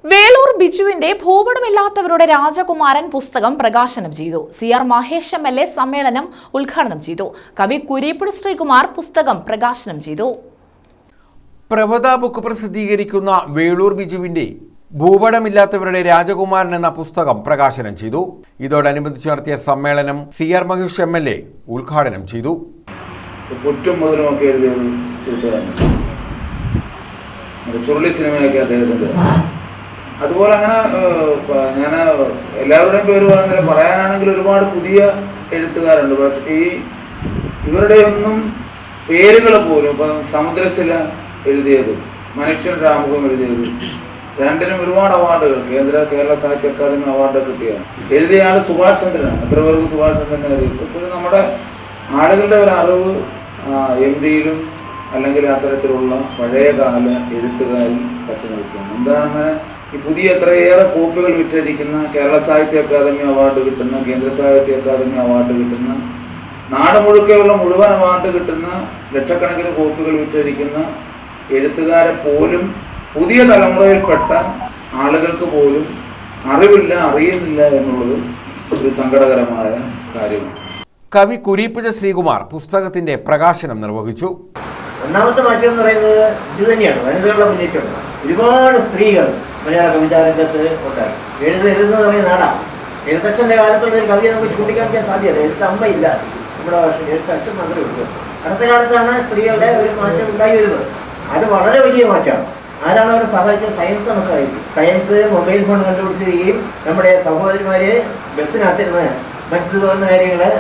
വേളൂർ ബിജുവിന്റെ ഭൂപടമില്ലാത്തവരുടെ രാജകുമാരൻ പുസ്തകം പ്രകാശനം ചെയ്തു. CR മഹേഷ് MLA സമ്മേളനം ഉദ്ഘാടനം ചെയ്തു. കവി കുരീപ്പുഴ ശ്രീകുമാർ പുസ്തകം പ്രകാശനം ചെയ്തു. പ്രഭത ബുക്ക് പ്രസിദ്ധീകരിക്കുന്ന വേളൂർ ബിജുവിന്റെ ഭൂപടമില്ലാത്തവരുടെ രാജകുമാരൻ എന്ന പുസ്തകം പ്രകാശനം ചെയ്തു. ഇതോടനുബന്ധിച്ച് നടത്തിയ സമ്മേളനം CR മഹേഷ് MLA ഉദ്ഘാടനം ചെയ്തു. ചുരുളി സിനിമയൊക്കെ അദ്ദേഹത്തിൻ്റെ. അതുപോലെ അങ്ങനെ ഞാൻ എല്ലാവരുടെയും പേര് പറയാനാണെങ്കിൽ ഒരുപാട് പുതിയ എഴുത്തുകാരുണ്ട്. പക്ഷേ ഇവരുടെ ഒന്നും പേരുകൾ പോലും ഇപ്പം സമുദ്രശില എഴുതിയത്, മനുഷ്യൻ രാമുഖം എഴുതിയത്, രണ്ടിനും ഒരുപാട് അവാർഡുകൾ കേരള സാഹിത്യ അക്കാദമി അവാർഡ് കിട്ടിയാണ്. എഴുതിയ ആൾ സുഭാഷ് ചന്ദ്രനാണ്. എത്ര പേർക്ക് സുഭാഷ് ചന്ദ്രനെ അറിയും? ഇപ്പോൾ നമ്മുടെ ആളുകളുടെ ഒരു അറിവ് MDയിലും അല്ലെങ്കിൽ അത്തരത്തിലുള്ള പഴയകാല എഴുത്തുകാരിൽ തച്ചു നിൽക്കുന്നു. എന്താണ് ഈ പുതിയ എത്രയേറെ കോപ്പികൾ വിറ്റഴിക്കുന്ന, കേരള സാഹിത്യ അക്കാദമി അവാർഡ് കിട്ടുന്ന, കേന്ദ്ര സാഹിത്യ അക്കാദമി അവാർഡ് കിട്ടുന്ന, നാട് മുഴുക്കെയുള്ള മുഴുവൻ അവാർഡ് കിട്ടുന്ന, ലക്ഷക്കണക്കിന് കോപ്പികൾ വിറ്റഴിക്കുന്ന എഴുത്തുകാരെ പോലും പുതിയ തലമുറയിൽപ്പെട്ട ആളുകൾക്ക് പോലും അറിയുന്നില്ല എന്നുള്ളത് ഒരു സങ്കടകരമായ കാര്യമാണ്. കവി കുരീപ്പുഴ ശ്രീകുമാർ പുസ്തകത്തിന്റെ പ്രകാശനം നിർവഹിച്ചു. ഒന്നാമത്തെ മാറ്റം എന്ന് പറയുന്നത് ഇത് തന്നെയാണ്. വനിതകളുടെ മുന്നേറ്റം. ഒരുപാട് സ്ത്രീകൾ മലയാള കവിതാരംഗത്ത് ഉണ്ടായി. എഴുതരുതെന്ന് പറയുന്ന നാടാണ്. എഴുത്തച്ഛൻ്റെ കാലത്തുള്ള ഒരു കവിയെ നമുക്ക് ചൂണ്ടിക്കാണിക്കാൻ സാധ്യത. എഴുത്തമ്മയില്ല നമ്മുടെ ഭാഷയിൽ, എഴുത്തച്ഛൻ മാത്രമേ ഉള്ളൂ. അടുത്ത കാലത്താണ് സ്ത്രീകളുടെ ഒരു മാറ്റം ഉണ്ടായി വരുന്നത്. അത് വളരെ വലിയ മാറ്റമാണ്. ആരാണ് അവരെ സഹായിച്ചത്? സയൻസാണ് സഹായിച്ചത്. സയൻസ് മൊബൈൽ ഫോൺ കണ്ടുപിടിച്ചിരിക്കുകയും നമ്മുടെ സഹോദരിമാര് ബസ്സിനകത്തിരുന്ന് മനസ്സിൽ പോകുന്ന കാര്യങ്ങൾ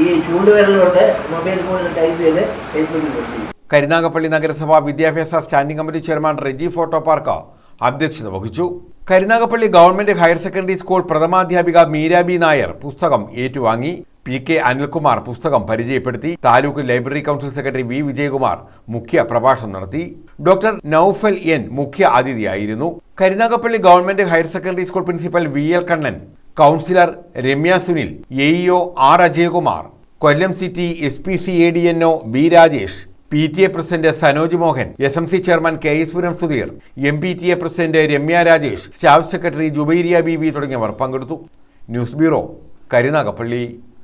ഈ ചൂണ്ടുവിരലുകൊണ്ട് മൊബൈൽ ഫോണിൽ ടൈപ്പ് ചെയ്ത് ഫേസ്ബുക്കിൽ കൊടുത്തു. കരുനാഗപ്പള്ളി നഗരസഭ വിദ്യാഭ്യാസ standing committee chairman Reji photo park അധ്യക്ഷത വഹിച്ചു. Karunagappally government higher secondary school പ്രഥമാധ്യാപിക മീരാബി നായർ പുസ്തകം ഏറ്റുവാങ്ങി. PK അനിൽകുമാർ പുസ്തകം പരിചയപ്പെടുത്തി. Taluk library council secretary V Vijayakumar മുഖ്യ പ്രഭാഷണം നടത്തി. ഡോക്ടർ നൌഫൽ N മുഖ്യ അതിഥിയായിരുന്നു. Karunagappally government higher secondary school principal VL Kannan, councillor Ramya Sunil, AEO R Ajayakumar, Kollam city SPC ADNO B Rajesh, PTA president Sanoj Mohan, SMC chairman KS Puram Sudheer, MPTA president Ramya Rajesh, staff secretary Jubairiya BB തുടങ്ങിയവർ പങ്കെടുത്തു. News bureau, Karunagappally.